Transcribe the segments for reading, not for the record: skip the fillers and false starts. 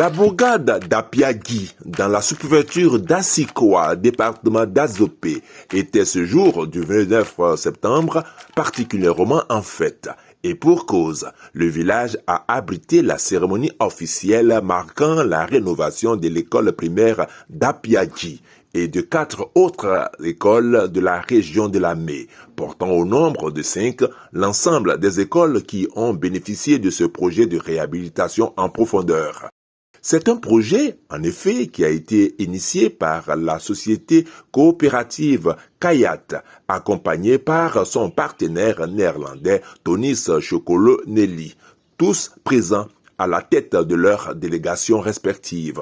La bourgade d'Apiagui, dans la sous-préfecture d'Assikoa, département d'Azopé, était ce jour du 29 septembre particulièrement en fête. Et pour cause, le village a abrité la cérémonie officielle marquant la rénovation de l'école primaire d'Apiagui et de 4 autres écoles de la région de la Mé, portant au nombre de 5 l'ensemble des écoles qui ont bénéficié de ce projet de réhabilitation en profondeur. C'est un projet, en effet, qui a été initié par la société coopérative Kayat, accompagnée par son partenaire néerlandais Tonis Chokolo Nelly, tous présents à la tête de leurs délégations respectives.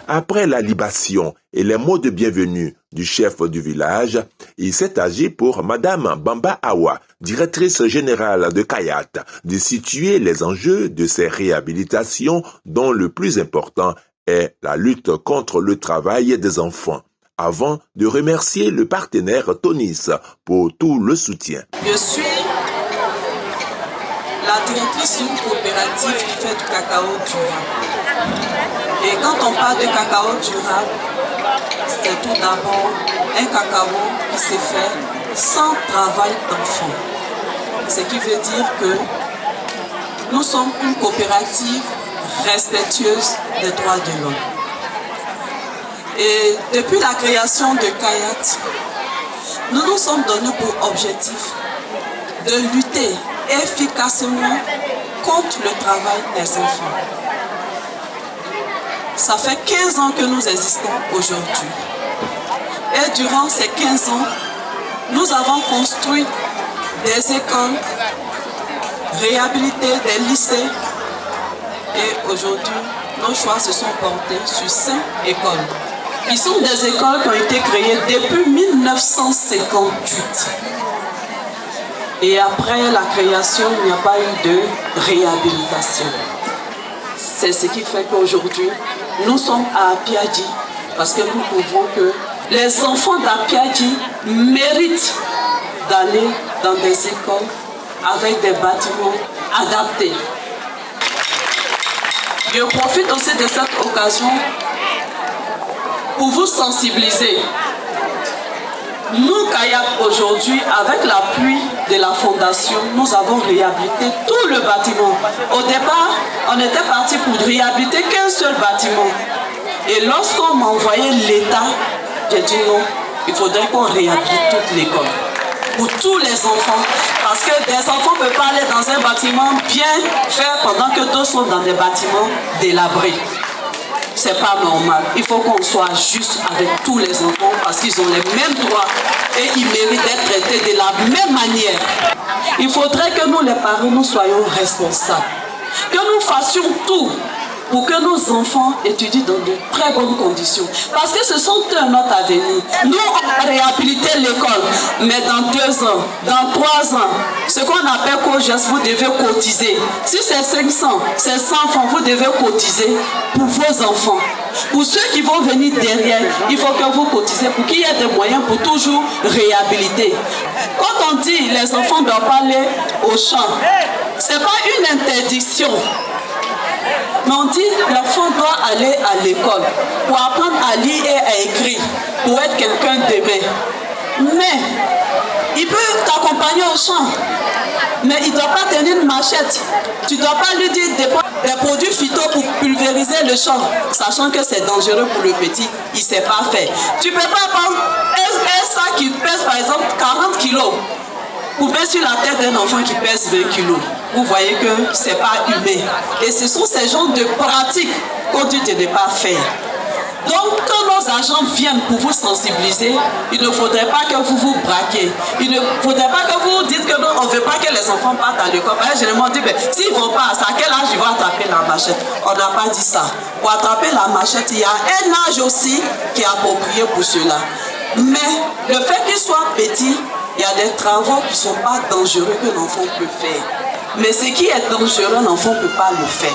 Après la libation et les mots de bienvenue du chef du village, il s'est agi pour Madame Bamba Awa, directrice générale de Kayat, de situer les enjeux de ces réhabilitations dont le plus important est la lutte contre le travail des enfants, avant de remercier le partenaire Tonis pour tout le soutien. Je suis la directrice d'une coopérative qui fait du cacao durable. Et quand on parle de cacao durable, c'est tout d'abord un cacao qui s'est fait sans travail d'enfant. Ce qui veut dire que nous sommes une coopérative respectueuse des droits de l'homme. Et depuis la création de Kayat, nous nous sommes donnés pour objectif de lutter efficacement contre le travail des enfants. Ça fait 15 ans que nous existons aujourd'hui. Et durant ces 15 ans, nous avons construit des écoles, réhabilité des lycées. Et aujourd'hui, nos choix se sont portés sur 5 écoles. Ils sont des écoles qui ont été créées depuis 1958. Et après la création, il n'y a pas eu de réhabilitation. C'est ce qui fait qu'aujourd'hui, nous sommes à Apiagui parce que nous trouvons que les enfants d'Apiagui méritent d'aller dans des écoles avec des bâtiments adaptés. Je profite aussi de cette occasion pour vous sensibiliser. Nous, Kayat, aujourd'hui, avec l'appui de la Fondation, nous avons réhabilité tout le bâtiment. Au départ, on était parti pour réhabiliter qu'un seul bâtiment. Et lorsqu'on m'a envoyé l'État, j'ai dit non, il faudrait qu'on réhabilite toute l'école. Pour tous les enfants. Parce que des enfants ne peuvent pas aller dans un bâtiment bien fait pendant que d'autres sont dans des bâtiments délabrés. C'est pas normal. Il faut qu'on soit juste avec tous les enfants parce qu'ils ont les mêmes droits et ils méritent d'être traités de la même manière. Il faudrait que nous, les parents, nous soyons responsables. Que nous fassions tout pour que nos enfants étudient dans de très bonnes conditions. Parce que ce sont eux notre avenir. Nous, on a réhabilité l'école, mais dans 2 ans, dans 3 ans, ce qu'on appelle COGES, vous devez cotiser. Si c'est 500, c'est 100 francs, vous devez cotiser pour vos enfants. Pour ceux qui vont venir derrière, il faut que vous cotisez pour qu'il y ait des moyens pour toujours réhabiliter. Quand on dit les enfants ne doivent pas aller au champ, ce n'est pas une interdiction. Mais on dit que l'enfant doit aller à l'école pour apprendre à lire et à écrire, pour être quelqu'un demain. Mais il peut t'accompagner au champ, mais il ne doit pas tenir une machette. Tu ne dois pas lui dire des produits phyto pour pulvériser le champ, sachant que c'est dangereux pour le petit, il ne sait pas faire. Tu ne peux pas prendre un sac qui pèse par exemple 40 kilos pour mettre sur la tête d'un enfant qui pèse 20 kilos. Vous voyez que ce n'est pas humain. Et ce sont ces genres de pratiques qu'on dit de ne pas faire. Donc, quand nos agents viennent pour vous sensibiliser, il ne faudrait pas que vous vous braquiez. Il ne faudrait pas que vous dites que non, on ne veut pas que les enfants partent à l'école. Généralement, on dit, s'ils ne vont pas, à quel âge ils vont attraper la machette? On n'a pas dit ça. Pour attraper la machette, il y a un âge aussi qui est approprié pour cela. Mais le fait qu'il soit petit, il y a des travaux qui ne sont pas dangereux que l'enfant peut faire. Mais ce qui est dangereux, l'enfant ne peut pas le faire.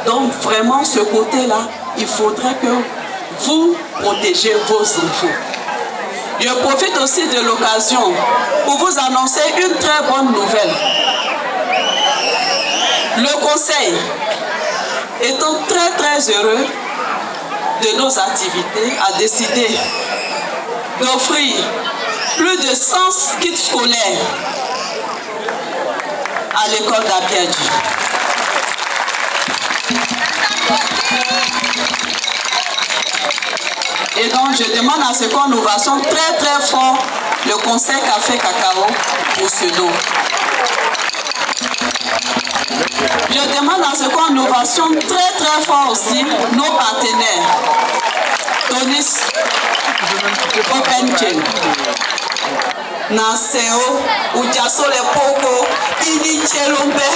Donc vraiment, ce côté-là, il faudrait que vous protégez vos enfants. Je profite aussi de l'occasion pour vous annoncer une très bonne nouvelle. Le conseil, étant très heureux de nos activités, a décidé d'offrir plus de 100 kits scolaires à l'école d'Apiadji. Et donc je demande à ce qu'on ovation très fort le conseil Café Cacao pour ce don. Je demande à ce qu'on ovation très fort aussi nos partenaires. Tonis, Open Chain, Naseo, Ujaso le Poco, Ini Chelombe.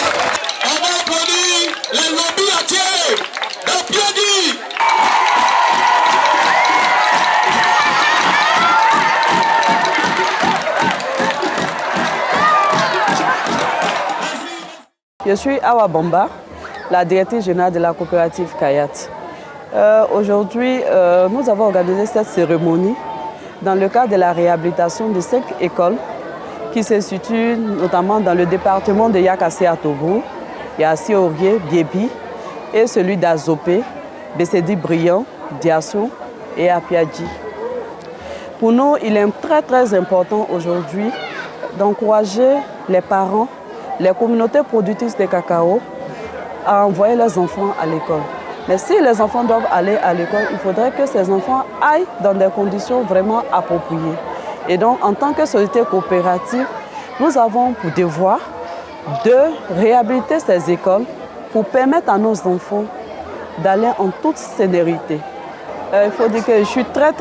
On va applaudir les lobbies entiers d'Apiadji. Je suis Awa Bamba, la directrice générale de la coopérative Kayat. Aujourd'hui, nous avons organisé cette cérémonie dans le cadre de la réhabilitation de 5 écoles qui se situent notamment dans le département de Yakassé à Togo, Yassi Aurier, Biebi et celui d'Azopé, Bessedi Briand, Diasso et Apiadji. Pour nous, il est très important aujourd'hui d'encourager les parents, les communautés productrices de cacao à envoyer leurs enfants à l'école. Mais si les enfants doivent aller à l'école, il faudrait que ces enfants aillent dans des conditions vraiment appropriées. Et donc, en tant que société coopérative, nous avons pour devoir de réhabiliter ces écoles pour permettre à nos enfants d'aller en toute sérénité. Il faut dire que je suis très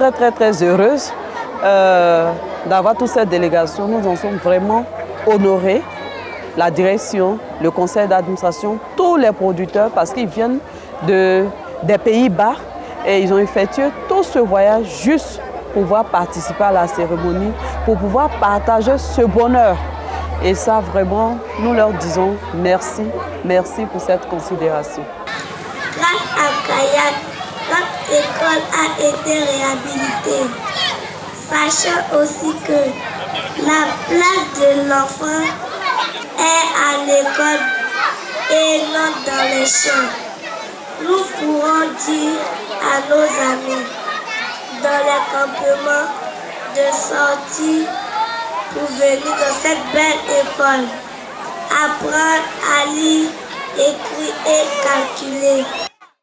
heureuse d'avoir toute cette délégation. Nous en sommes vraiment honorés. La direction, le conseil d'administration, tous les producteurs, parce qu'ils viennent des Pays-Bas et ils ont effectué tout ce voyage juste pour pouvoir participer à la cérémonie, pour pouvoir partager ce bonheur. Et ça, vraiment, nous leur disons merci pour cette considération. Grâce à Kayat, notre école a été réhabilitée. Sachant aussi que la place de l'enfant est à l'école et non dans les champs. Nous pourrons dire à nos amis dans les campements de sortir pour venir dans cette belle école, apprendre à lire, écrire et calculer.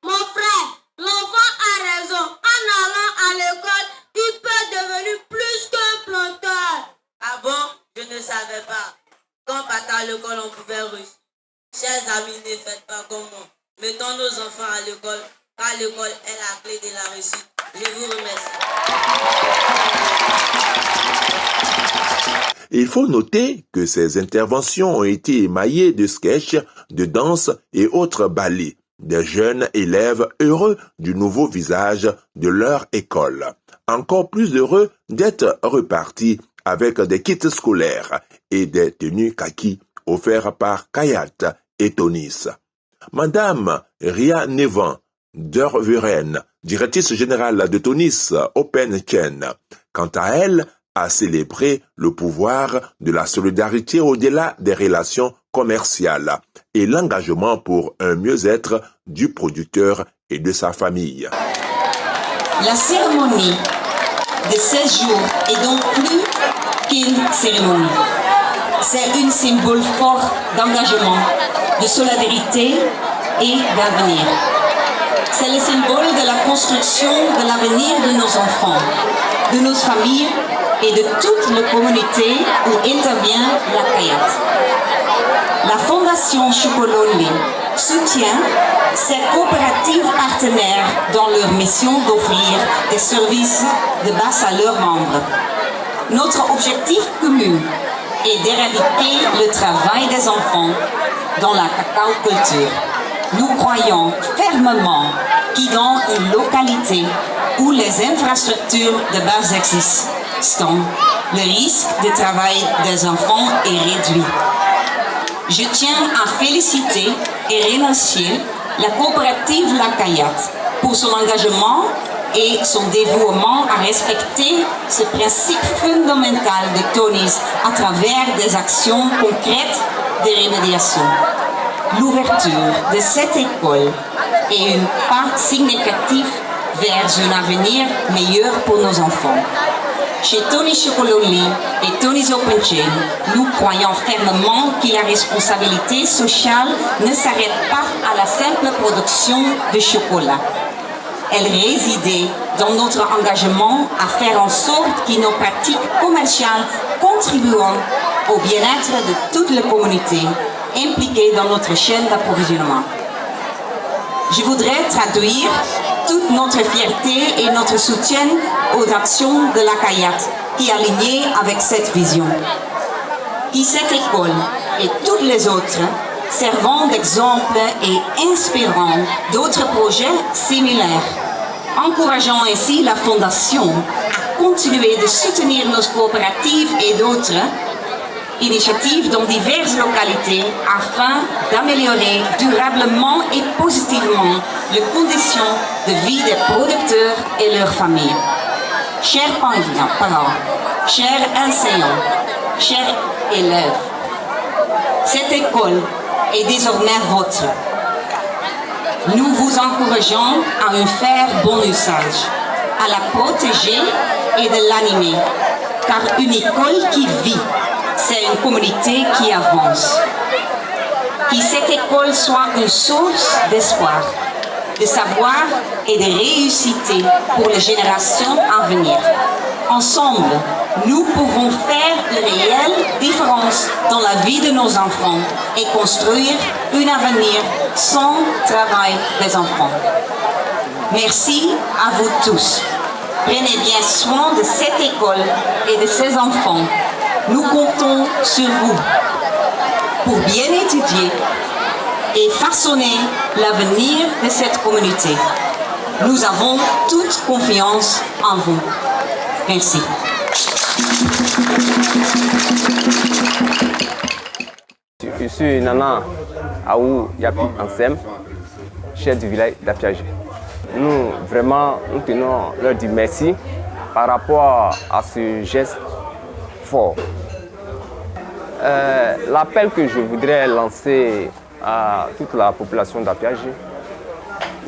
Mon frère, l'enfant a raison. En allant à l'école, il peut devenir plus qu'un planteur. Ah bon? Je ne savais pas. Quand partait à l'école, on pouvait réussir. Chers amis, ne faites pas comme moi. Mettons nos enfants à l'école, car l'école est la clé de la réussite. Je vous remercie. Il faut noter que ces interventions ont été émaillées de sketchs, de danses et autres ballets, des jeunes élèves heureux du nouveau visage de leur école. Encore plus heureux d'être repartis avec des kits scolaires et des tenues kaki offerts par Kayat et Tonis. Madame Ria Nevan Derveren, directrice générale de Tonis Open Chain, quant à elle, a célébré le pouvoir de la solidarité au-delà des relations commerciales et l'engagement pour un mieux-être du producteur et de sa famille. La cérémonie de 16 jours est donc plus qu'une cérémonie. C'est un symbole fort d'engagement, de solidarité et d'avenir. C'est le symbole de la construction de l'avenir de nos enfants, de nos familles et de toute la communauté où intervient la Kayat. La Fondation Chocolonely soutient ces coopératives partenaires dans leur mission d'offrir des services de base à leurs membres. Notre objectif commun est d'éradiquer le travail des enfants dans la cacao culture. Nous croyons fermement que dans une localité où les infrastructures de base existent, le risque de travail des enfants est réduit. Je tiens à féliciter et remercier la coopérative La Kayat pour son engagement et son dévouement à respecter ce principe fondamental de Tonis à travers des actions concrètes de remédiation. l'ouverture de cette école est une part significative vers un avenir meilleur pour nos enfants. Chez Tony Chocolonely et Tony's Open Chain, nous croyons fermement que la responsabilité sociale ne s'arrête pas à la simple production de chocolat. Elle résidait dans notre engagement à faire en sorte que nos pratiques commerciales contribuent au bien-être de toute la communauté impliquée dans notre chaîne d'approvisionnement. Je voudrais traduire toute notre fierté et notre soutien aux actions de la CAYAT qui est alignée avec cette vision. Qui cette école et toutes les autres servant d'exemple et inspirant d'autres projets similaires, encourageant ainsi la Fondation à continuer de soutenir nos coopératives et d'autres initiatives dans diverses localités afin d'améliorer durablement et positivement les conditions de vie des producteurs et leurs familles. Chers parents, chers enseignants, chers élèves, cette école est désormais votre. Nous vous encourageons à en faire bon usage, à la protéger et de l'animer, car une école qui vit, c'est une communauté qui avance. Que cette école soit une source d'espoir, de savoir et de réussite pour les générations à venir. Ensemble, nous pouvons faire une réelle différence dans la vie de nos enfants et construire un avenir sans travail des enfants. Merci à vous tous. Prenez bien soin de cette école et de ses enfants. Nous comptons sur vous pour bien étudier et façonner l'avenir de cette communauté. Nous avons toute confiance en vous. Merci. Je suis Nana Aou Yapi Ansem, chef du village d'Apiagé. Nous tenons leur dire merci par rapport à ce geste fort. L'appel que je voudrais lancer à toute la population d'Apiagé,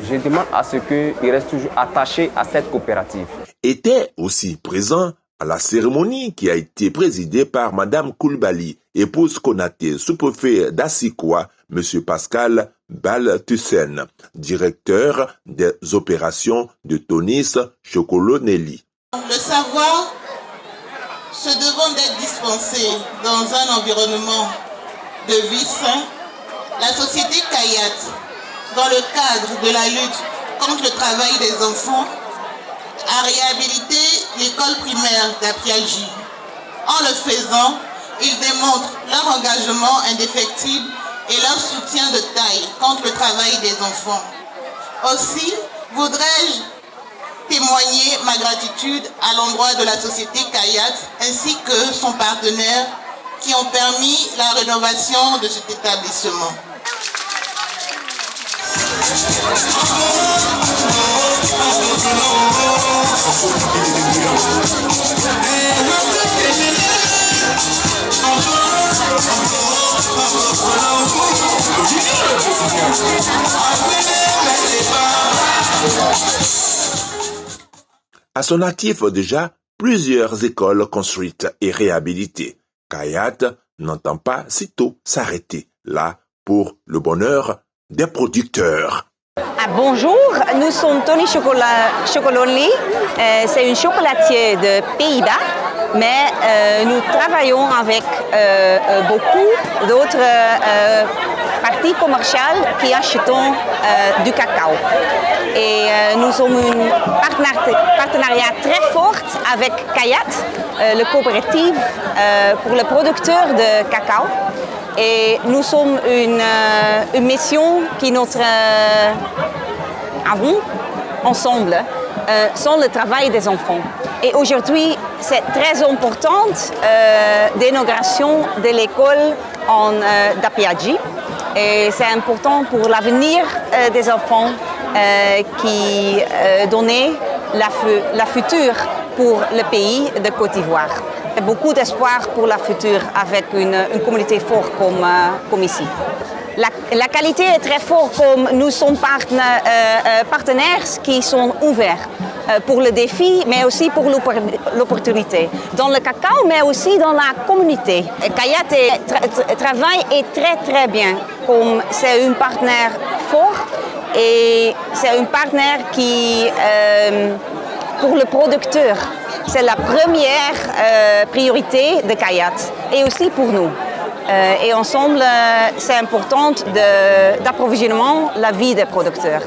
je demande à ce qu'ils restent toujours attachés à cette coopérative. Était aussi présent à la cérémonie qui a été présidée par Madame Koulibaly, épouse Konaté, sous-préfet d'Assikwa, Monsieur Pascal Baltussen, directeur des opérations de Tony's Chocolonely. Le savoir se devant d'être dispensé dans un environnement de vie sain, la société CAYAT, dans le cadre de la lutte contre le travail des enfants, a réhabilité l'école primaire d'Apiagé. En le faisant, ils démontrent leur engagement indéfectible et leur soutien de taille contre le travail des enfants. Aussi, voudrais-je témoigner ma gratitude à l'endroit de la société CAYAT ainsi que son partenaire qui ont permis la rénovation de cet établissement. À son actif déjà, plusieurs écoles construites et réhabilitées. CAYAT n'entend pas sitôt s'arrêter là pour le bonheur des producteurs. Bonjour, nous sommes Tony Chocolonely, c'est un chocolatier de Pays-Bas, mais nous travaillons avec beaucoup d'autres parties commerciales qui achètent du cacao. Et nous sommes un partenariat très fort avec CAYAT, le coopérative pour les producteurs de cacao. Et nous sommes une mission qui notre avons ensemble sans le travail des enfants. Et aujourd'hui, c'est très important l'inauguration de l'école d'Apiagé. Et c'est important pour l'avenir des enfants qui donnait la future pour le pays de Côte d'Ivoire. Beaucoup d'espoir pour la future avec une communauté forte comme ici. La qualité est très forte, comme nous sommes partenaires qui sont ouverts pour le défi, mais aussi pour l'opportunité. Dans le cacao, mais aussi dans la communauté. Kayat travaille très bien, comme c'est un partenaire fort et c'est un partenaire qui, pour le producteur, c'est la première priorité de Kayat et aussi pour nous. Et ensemble, c'est important d'approvisionnement la vie des producteurs.